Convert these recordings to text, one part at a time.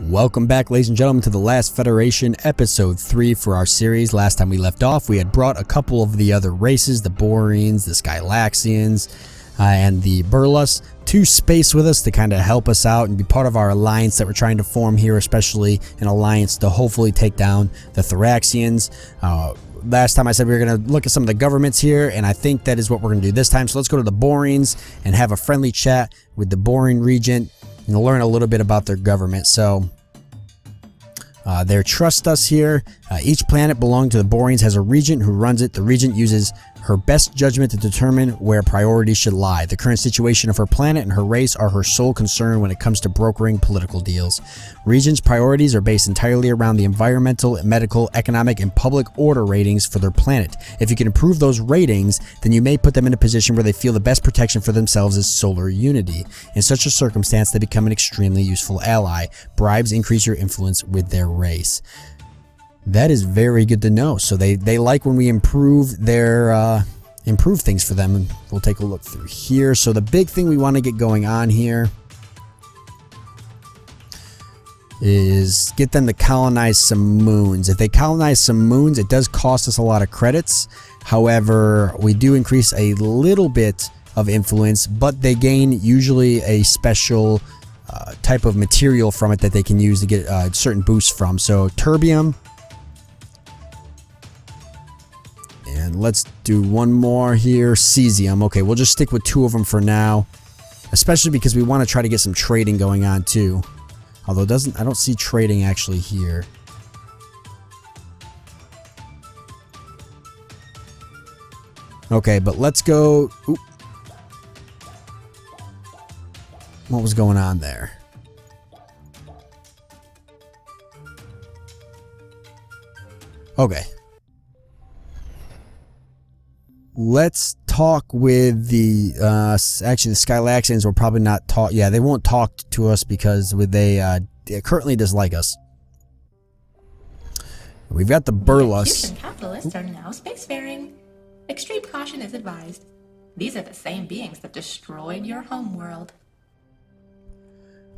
Welcome back, ladies and gentlemen, to the Last Federation, episode 3 for our series. Last time we left off, we had brought a couple of the other races, the Boreans, the Skylaxians, and the Burlus, to space with us to kind of help us out and be part of our alliance that we're trying to form here, especially an alliance to hopefully take down the Thoraxians. Last time I said we were going to look at some of the governments here, and I think that is what we're going to do this time. So let's go to the Boreans and have a friendly chat with the Borean Regent and learn a little bit about their government. So they trust us here. Each planet belonging to the Boreans has a regent who runs it. The regent uses her best judgment to determine where priorities should lie. The current situation of her planet and her race are her sole concern when it comes to brokering political deals. Regents' priorities are based entirely around the environmental, medical, economic, and public order ratings for their planet. If you can improve those ratings, then you may put them in a position where they feel the best protection for themselves is solar unity. In such a circumstance, they become an extremely useful ally. Bribes increase your influence with their race. That is very good to know. So they like when we improve their improve things for them, and we'll take a look through here. So the big thing we want to get going on here is get them to colonize some moons. If they colonize some moons, it does cost us a lot of credits. However, we do increase a little bit of influence, but they gain usually a special type of material from it that they can use to get certain boosts from. So terbium. And let's do one more here. Cesium. Okay, we'll just stick with 2 of them for now. Especially because we want to try to get some trading going on too. Although I don't see trading actually here. Okay, but let's go. Oop. What was going on there? Okay. Let's talk with the actually the Skylaxians will probably not talk. Yeah, they won't talk to us because they currently dislike us. We've got the Burlus. Acuson capitalists are now spacefaring. Extreme caution is advised. These are the same beings that destroyed your homeworld.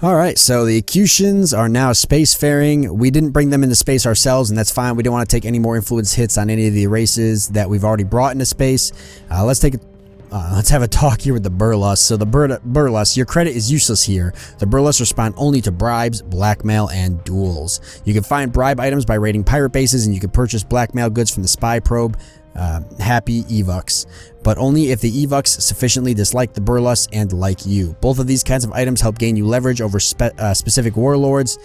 Alright, so the Acusians are now spacefaring. We didn't bring them into space ourselves, and that's fine. We don't want to take any more influence hits on any of the races that we've already brought into space. Let's have a talk here with the Burlus. So the Burlus, your credit is useless here. The Burlus respond only to bribes, blackmail, and duels. You can find bribe items by raiding pirate bases, and you can purchase blackmail goods from the spy probe. Happy Evux, but only if the Evux sufficiently dislike the Burlus and like you. Both of these kinds of items help gain you leverage over specific warlords.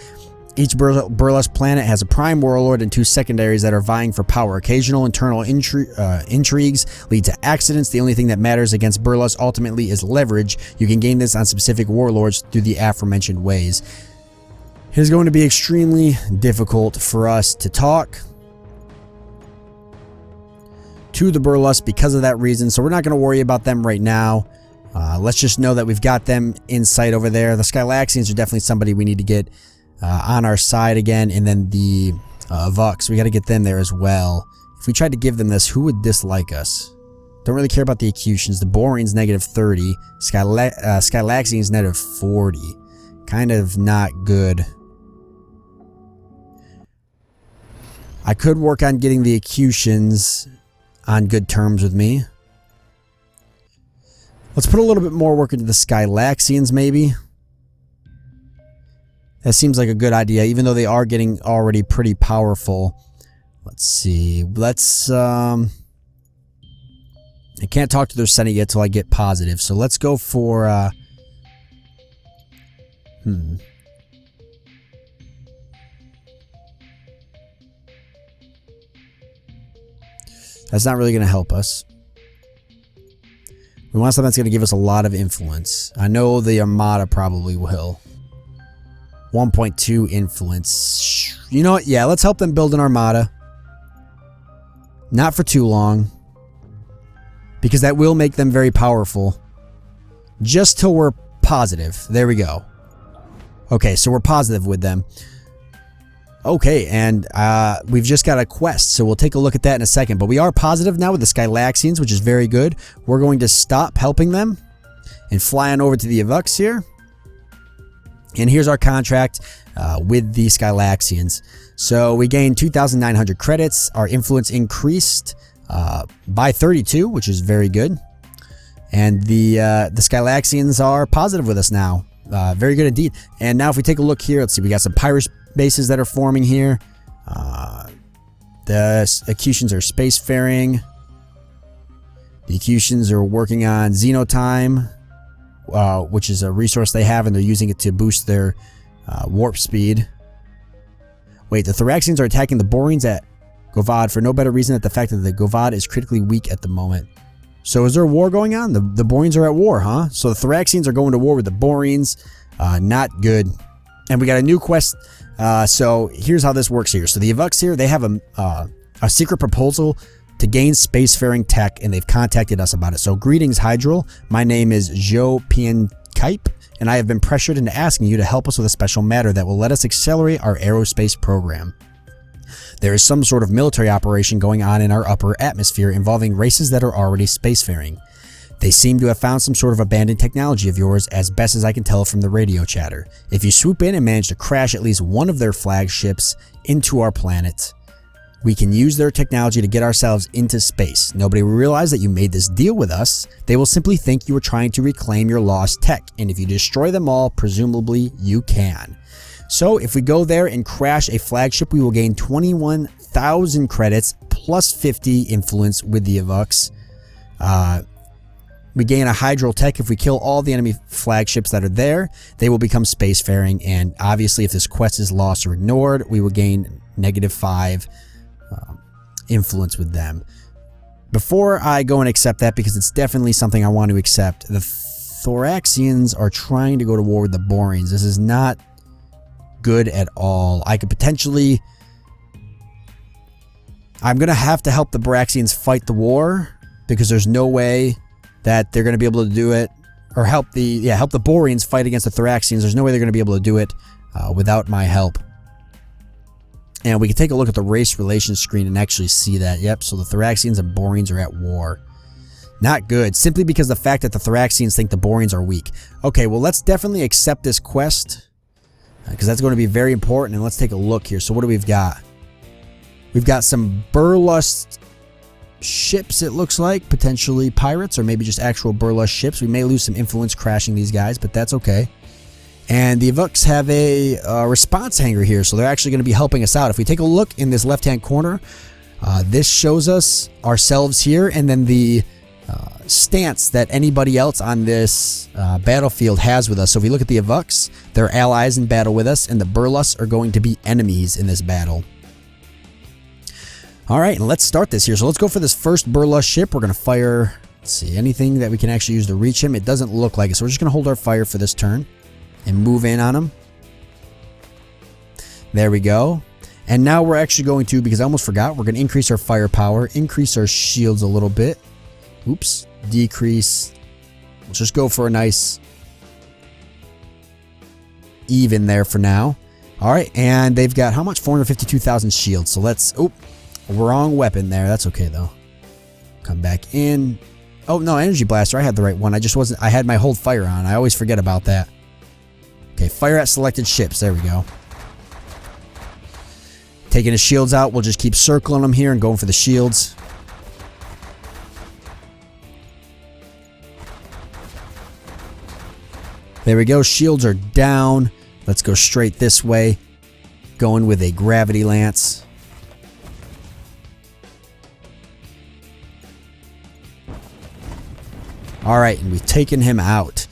Each Burlus planet has a prime warlord and 2 secondaries that are vying for power. Occasional internal intrigues lead to accidents. The only thing that matters against Burlus ultimately is leverage. You can gain this on specific warlords through the aforementioned ways. It is going to be extremely difficult for us to talk to the Burlus because of that reason, so we're not going to worry about them right now. Let's just know that we've got them in sight over there. The Skylaxians are definitely somebody we need to get on our side again, and then the Vux, we got to get them there as well. If we tried to give them this, who would dislike us? Don't really care about the Acusians. The Boreans -30, Skylaxians -40. Kind of not good. I could work on getting the Acusians on good terms with me. Let's put a little bit more work into the Skylaxians, maybe. That seems like a good idea, even though they are getting already pretty powerful. Let's see. I can't talk to their Senate yet till I get positive, so let's go for That's not really going to help us. We want something that's going to give us a lot of influence. I know the Armada probably will. 1.2 influence. You know what? Yeah, let's help them build an Armada. Not for too long. Because that will make them very powerful. Just till we're positive. There we go. Okay, so we're positive with them. Okay, and we've just got a quest, so we'll take a look at that in a second. But we are positive now with the Skylaxians, which is very good. We're going to stop helping them and fly on over to the Evux here. And here's our contract with the Skylaxians. So we gained 2,900 credits. Our influence increased by 32, which is very good. And the Skylaxians are positive with us now. Very good indeed. And now if we take a look here, let's see, we got some pirate bases that are forming here. The Acusons are spacefaring. The Acusons are working on Xenotime, which is a resource they have, and they're using it to boost their warp speed. Wait, the Thoraxians are attacking the Boreans at Govad for no better reason than the fact that the Govad is critically weak at the moment. So is there a war going on? The Boreans are at war, huh? So the Thoraxians are going to war with the Boreans. Not good. And we got a new quest. So here's how this works here. So the Avux here, they have a secret proposal to gain spacefaring tech, and they've contacted us about it. So greetings, Hydral. My name is Jo Piankipe, and I have been pressured into asking you to help us with a special matter that will let us accelerate our aerospace program. There is some sort of military operation going on in our upper atmosphere involving races that are already spacefaring. They seem to have found some sort of abandoned technology of yours, as best as I can tell from the radio chatter. If you swoop in and manage to crash at least one of their flagships into our planet, we can use their technology to get ourselves into space. Nobody will realize that you made this deal with us. They will simply think you were trying to reclaim your lost tech, and if you destroy them all, presumably you can. So if we go there and crash a flagship, we will gain 21,000 credits plus 50 influence with the Avux. We gain a Hydral tech if we kill all the enemy flagships that are there. They will become spacefaring, and obviously if this quest is lost or ignored, we will gain -5 influence with them. Before I go and accept that, because it's definitely something I want to accept, the Thoraxians are trying to go to war with the Boreans. This is not good at all. I could potentially... I'm going to have to help the Braxians fight the war, because there's no way that they're going to be able to do it, or help the Boreans fight against the Thoraxians. There's no way they're going to be able to do it without my help. And we can take a look at the race relations screen and actually see that. Yep, so the Thoraxians and Boreans are at war. Not good, simply because the fact that the Thoraxians think the Boreans are weak. Okay, well, let's definitely accept this quest, because that's going to be very important. And let's take a look here. So what do we've got? We've got some Burlust ships, it looks like. Potentially pirates, or maybe just actual Burlust ships. We may lose some influence crashing these guys, but that's okay. And the Avux have a response hangar here, so they're actually going to be helping us out. If we take a look in this left-hand corner, this shows us ourselves here, and then the stance that anybody else on this battlefield has with us. So if we look at the Avux, they're allies in battle with us, and the Burlus are going to be enemies in this battle. All right, and let's start this here. So let's go for this first Burlus ship. We're going to fire, let's see, anything that we can actually use to reach him. It doesn't look like it, so we're just going to hold our fire for this turn and move in on him. There we go. And now we're actually going to, because I almost forgot, we're going to increase our firepower, increase our shields a little bit. Oops, decrease. Let's just go for a nice even there for now. All right, and they've got how much? 452,000 shields. So let's, oh, wrong weapon there. That's okay though. Come back in. Oh no, energy blaster. I had the right one. I just wasn't, I had my hold fire on. I always forget about that. Okay, fire at selected ships. There we go. Taking his shields out. We'll just keep circling them here and going for the shields. There we go. Shields are down. Let's go straight this way. Going with a gravity lance. All right, and we've taken him out.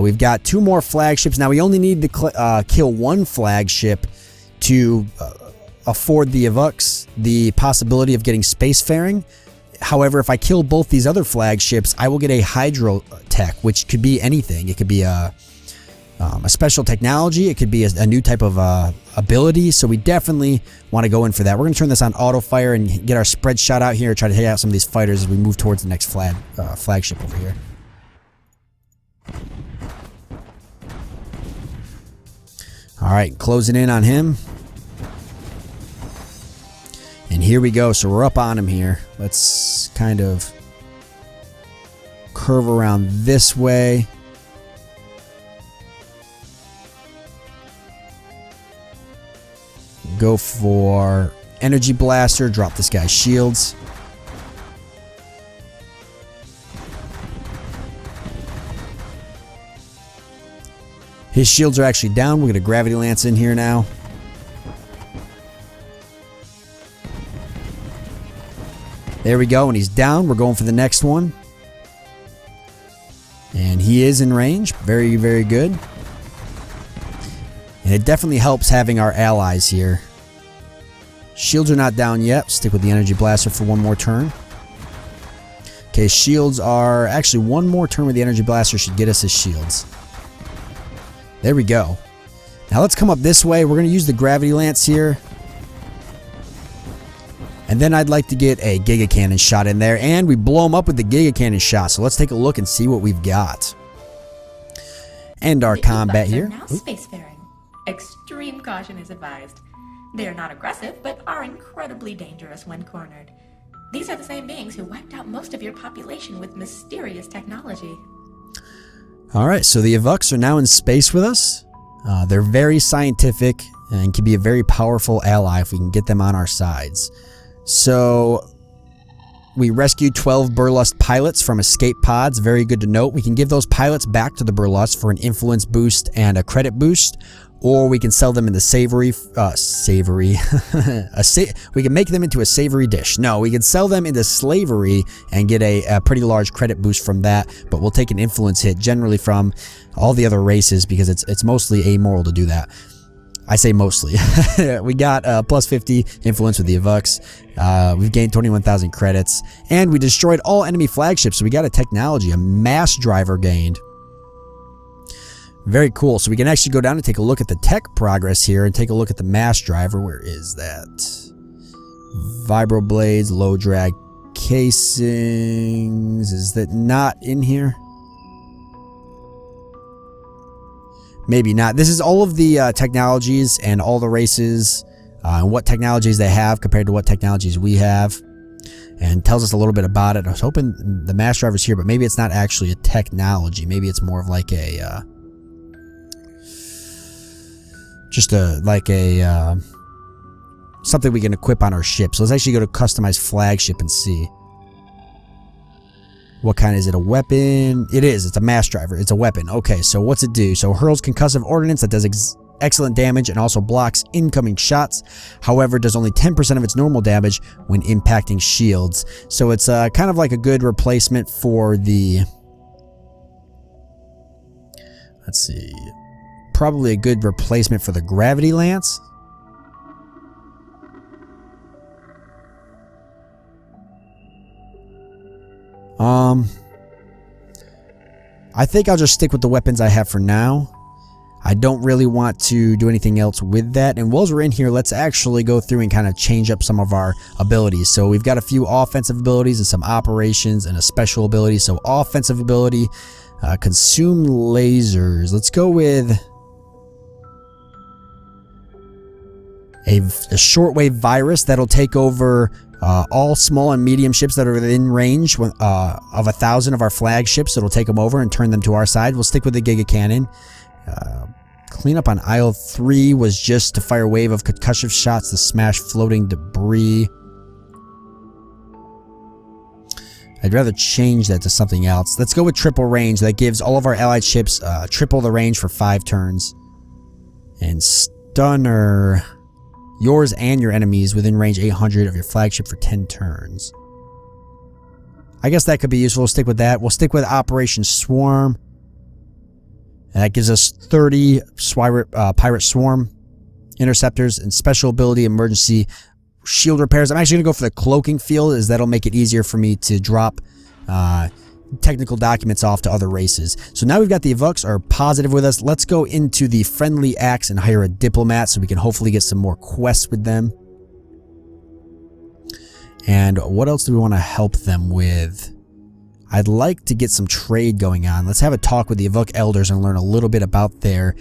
We've got 2 more flagships. Now, we only need to kill 1 flagship to afford the Avux the possibility of getting spacefaring. However, if I kill both these other flagships, I will get a Hydro tech, which could be anything. It could be a special technology. It could be a new type of ability. So we definitely want to go in for that. We're going to turn this on auto fire and get our spread shot out here. Try to take out some of these fighters as we move towards the next flagship over here. All right, closing in on him. And here we go. So we're up on him here. Let's kind of curve around this way. go for energy blaster, drop this guy's shields. His shields are actually down. We're going to gravity lance in here now. There we go, and he's down. We're going for the next one. And he is in range. Very, very good. And it definitely helps having our allies here. Shields are not down yet. Stick with the energy blaster for one more turn. Okay, shields are... Actually, one more turn with the energy blaster should get us his shields. There we go. Now let's come up this way. We're going to use the gravity lance here. And then I'd like to get a Giga Cannon shot in there. And we blow him up with the Giga Cannon shot. So let's take a look and see what we've got. End our combat here. Now spacefaring. Extreme caution is advised. They are not aggressive, but are incredibly dangerous when cornered. These are the same beings who wiped out most of your population with mysterious technology. Alright, so the Avuks are now in space with us. They're very scientific and can be a very powerful ally if we can get them on our sides. So, we rescued 12 Burlust pilots from escape pods. Very good to note. We can give those pilots back to the Burlust for an influence boost and a credit boost. Or we can sell them into we can make them into a savory dish. No, we can sell them into slavery and get a pretty large credit boost from that. But we'll take an influence hit generally from all the other races because it's mostly amoral to do that. I say mostly. We got plus 50 influence with the Avuks. We've gained 21,000 credits. And we destroyed all enemy flagships. So we got a technology, a mass driver gained. Very cool. So we can actually go down and take a look at the tech progress here and take a look at the mass driver. Where is that? Vibro blades, low drag casings. Is that not in here? Maybe not. This is all of the technologies and all the races and what technologies they have compared to what technologies we have, and tells us a little bit about it. I was hoping the mass driver's here, but maybe it's not actually a technology. Maybe it's more of like a something we can equip on our ship. So let's actually go to customize flagship and see. What kind is it? A weapon? It is. It's a mass driver. It's a weapon. Okay, so what's it do? So hurls concussive ordnance that does excellent damage and also blocks incoming shots. However, does only 10% of its normal damage when impacting shields. So it's kind of like a good replacement for the... Let's see. Probably a good replacement for the gravity lance. I think I'll just stick with the weapons I have for now. I don't really want to do anything else with that. And while we're in here, let's actually go through and kind of change up some of our abilities. So we've got a few offensive abilities and some operations and a special ability. So offensive ability, consume lasers. Let's go with a shortwave virus that'll take over all small and medium ships that are within range of 1,000 of our flagships. It'll take them over and turn them to our side. We'll stick with the Giga Cannon. Cleanup on aisle 3 was just to fire a wave of concussive shots to smash floating debris. I'd rather change that to something else. Let's go with triple range. That gives all of our allied ships triple the range for 5 turns. And stunner... yours and your enemies within range 800 of your flagship for 10 turns. I guess that could be useful. We'll stick with that. We'll stick with Operation Swarm. And that gives us 30 Pirate Swarm interceptors and special ability emergency shield repairs. I'm actually going to go for the cloaking field, as that'll make it easier for me to drop technical documents off to other races. So now we've got the Avuks are positive with us. Let's go into the friendly acts and hire a diplomat so we can hopefully get some more quests with them. And what else do we want to help them with? I'd like to get some trade going on. Let's have a talk with the Avuk elders and learn a little bit about their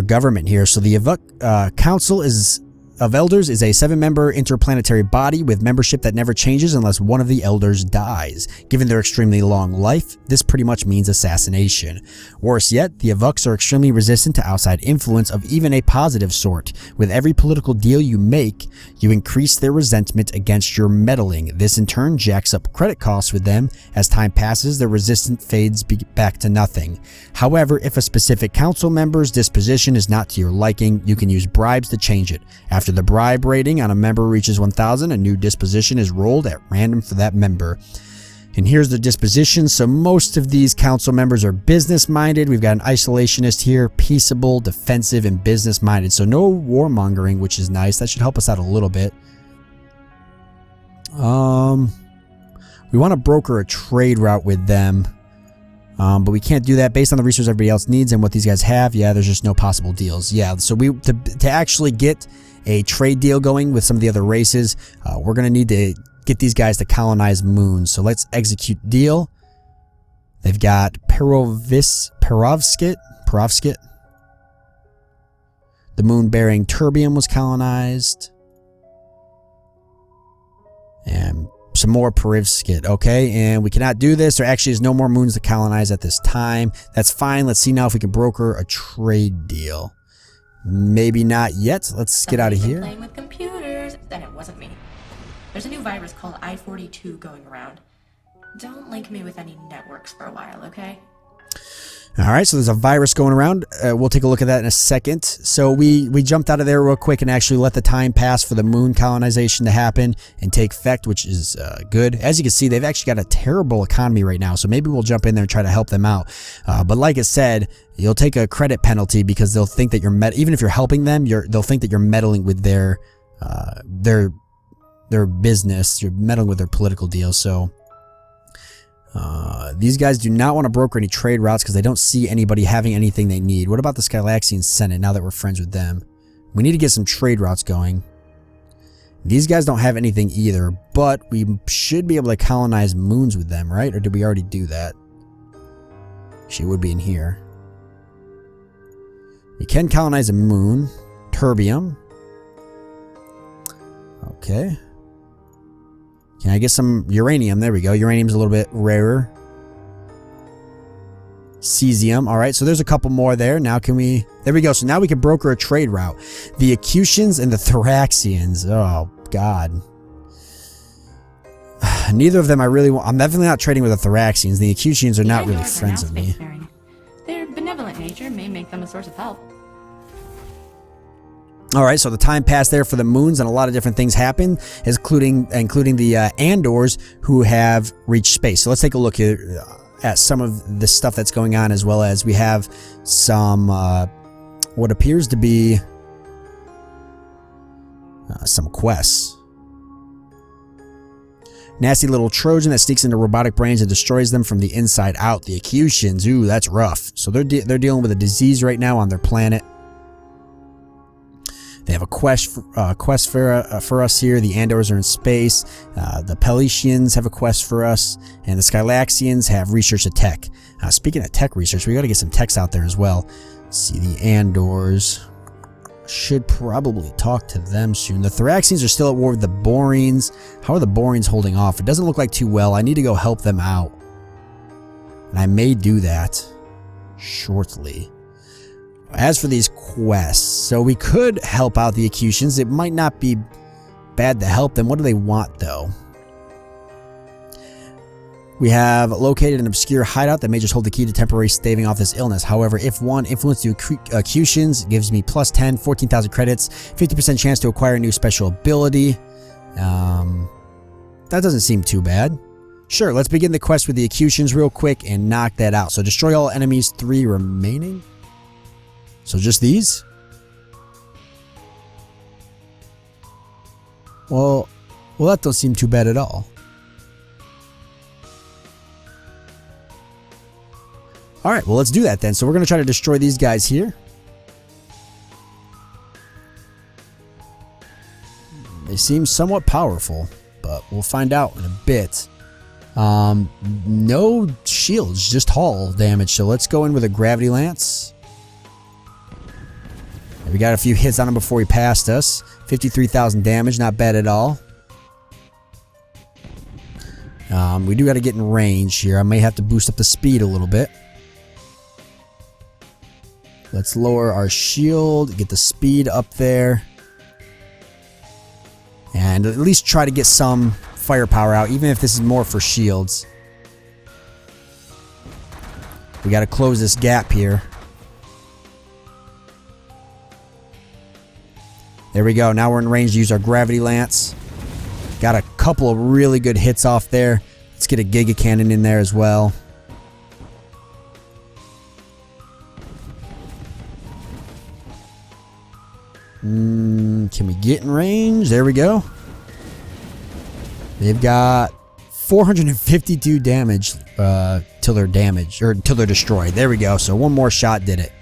government here. So the Avuk council is of Elders is a 7-member interplanetary body with membership that never changes unless one of the Elders dies. Given their extremely long life, this pretty much means assassination. Worse yet, the Avuks are extremely resistant to outside influence of even a positive sort. With every political deal you make, you increase their resentment against your meddling. This in turn jacks up credit costs with them. As time passes, their resistance fades back to nothing. However, if a specific council member's disposition is not to your liking, you can use bribes to change it. After the bribe rating on a member reaches 1,000, a new disposition is rolled at random for that member. And here's the disposition. So most of these council members are business-minded. We've got an isolationist here, peaceable, defensive, and business-minded. So no warmongering, which is nice. That should help us out a little bit. We want to broker a trade route with them. But we can't do that based on the resources everybody else needs and what these guys have. Yeah, there's just no possible deals. Yeah, so to actually get a trade deal going with some of the other races, we're going to need to get these guys to colonize moons. So let's execute deal. They've got Perovskit. The moon-bearing Terbium was colonized. And some more Perivskit. Okay, and we cannot do this. There actually is no more moons to colonize at this time. That's fine. Let's see now if we can broker a trade deal. Maybe not yet. Let's get out of here. Playing with computers. Then it wasn't me. There's a new virus called I-42 going around. Don't link me with any networks for a while, okay? All right, so there's a virus going around. We'll take a look at that in a second. So we jumped out of there real quick and actually let the time pass for the moon colonization to happen and take effect, which is good. As you can see, they've actually got a terrible economy right now, so maybe we'll jump in there and try to help them out. But like I said, you'll take a credit penalty because they'll think that you're even if you're helping them, they'll think that you're meddling with their business. You're meddling with their political deals. So these guys do not want to broker any trade routes because they don't see anybody having anything they need. What about the Skylaxian Senate now that we're friends with them? We need to get some trade routes going. These guys don't have anything either, but we should be able to colonize moons with them, right? Or did we already do that? She would be in here. We can colonize a moon. Terbium. Okay. Can I get some uranium? There we go. Uranium's a little bit rarer. Cesium. All right, so there's a couple more there. Now can we... There we go. So now we can broker a trade route. The Acusons and the Thoraxians. Oh, God. Neither of them I really want... I'm definitely not trading with the Thoraxians. The Acusons are not really friends of me. Their benevolent nature may make them a source of help. All right, so the time passed there for the moons and a lot of different things happen, including the Andors who have reached space. So let's take a look here at some of the stuff that's going on, as well as we have some what appears to be some quests. Nasty little Trojan that sneaks into robotic brains and destroys them from the inside out. The Acusons, ooh, that's rough. So they're dealing with a disease right now on their planet. They have a quest for us here. The Andors are in space. The Peletians have a quest for us. And the Skylaxians have research to tech. Speaking of tech research, we got to get some techs out there as well. Let's see, the Andors. Should probably talk to them soon. The Thoraxians are still at war with the Boreans. How are the Boreans holding off? It doesn't look like too well. I need to go help them out. And I may do that shortly. As for these quests, so we could help out the Acusons. It might not be bad to help them. What do they want, though? We have located an obscure hideout that may just hold the key to temporarily staving off this illness. However, if one influence the Acusons gives me plus 10, 14,000 credits, 50% chance to acquire a new special ability. That doesn't seem too bad. Sure, let's begin the quest with the Acusons real quick and knock that out. So destroy all enemies, 3 remaining. So just these? Well, that don't seem too bad at all. All right, well, let's do that then. So we're going to try to destroy these guys here. They seem somewhat powerful, but we'll find out in a bit. No shields, just hull damage. So let's go in with a gravity lance. We got a few hits on him before he passed us. 53,000 damage, not bad at all. We do got to get in range here. I may have to boost up the speed a little bit. Let's lower our shield, get the speed up there. And at least try to get some firepower out, even if this is more for shields. We got to close this gap here. There we go. Now we're in range to use our gravity lance. Got a couple of really good hits off there. Let's get a Giga Cannon in there as well. Can we get in range? There we go. They've got 452 damage till they're damaged, or till they're destroyed. There we go. So one more shot did it.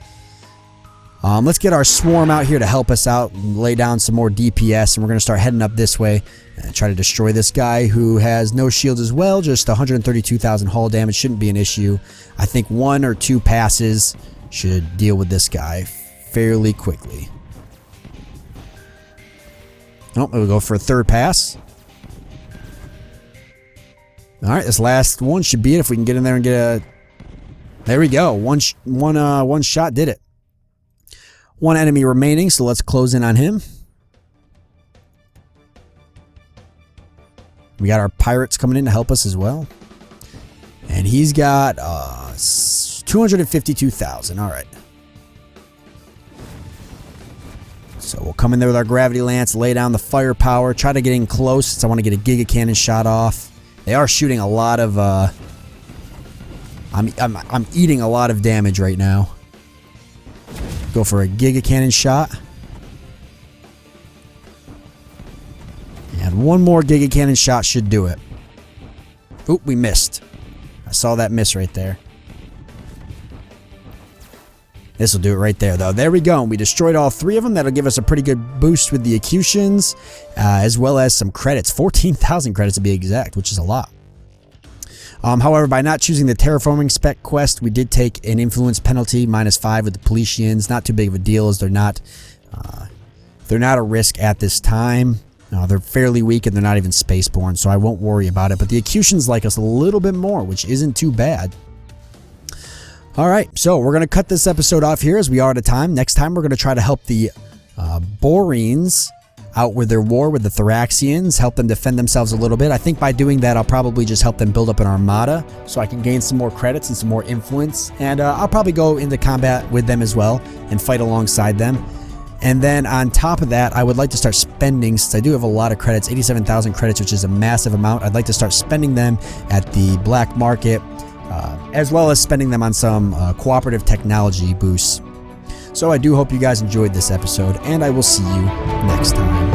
Let's get our swarm out here to help us out and lay down some more DPS, and we're going to start heading up this way and try to destroy this guy who has no shields as well. Just 132,000 hull damage shouldn't be an issue. I think 1 or 2 passes should deal with this guy fairly quickly. Oh, we'll go for a 3rd pass. Alright, this last one should be it if we can get in there and get a... There we go. One shot did it. 1 enemy remaining, so let's close in on him. We got our pirates coming in to help us as well. And he's got 252,000. Alright. So we'll come in there with our gravity lance, lay down the firepower, try to get in close since I want to get a Giga Cannon shot off. They are shooting a lot of I'm eating a lot of damage right now. Go for a Giga Cannon shot. And one more Giga Cannon shot should do it. Oop, we missed. I saw that miss right there. This will do it right there, though. There we go. We destroyed all 3 of them. That'll give us a pretty good boost with the Acusons, as well as some credits. 14,000 credits to be exact, which is a lot. However, by not choosing the terraforming spec quest, we did take an influence penalty, -5 with the Policians. Not too big of a deal, as they're not a risk at this time. They're fairly weak and they're not even spaceborne, so I won't worry about it. But the Acusons like us a little bit more, which isn't too bad. Alright, so we're going to cut this episode off here as we are out of time. Next time we're going to try to help the Boreans out with their war with the Thraxians, help them defend themselves a little bit. I think by doing that I'll probably just help them build up an armada so I can gain some more credits and some more influence. And I'll probably go into combat with them as well and fight alongside them. And then on top of that, I would like to start spending, since I do have a lot of credits, 87,000 credits, which is a massive amount. I'd like to start spending them at the black market, as well as spending them on some cooperative technology boosts. So I do hope you guys enjoyed this episode, and I will see you next time.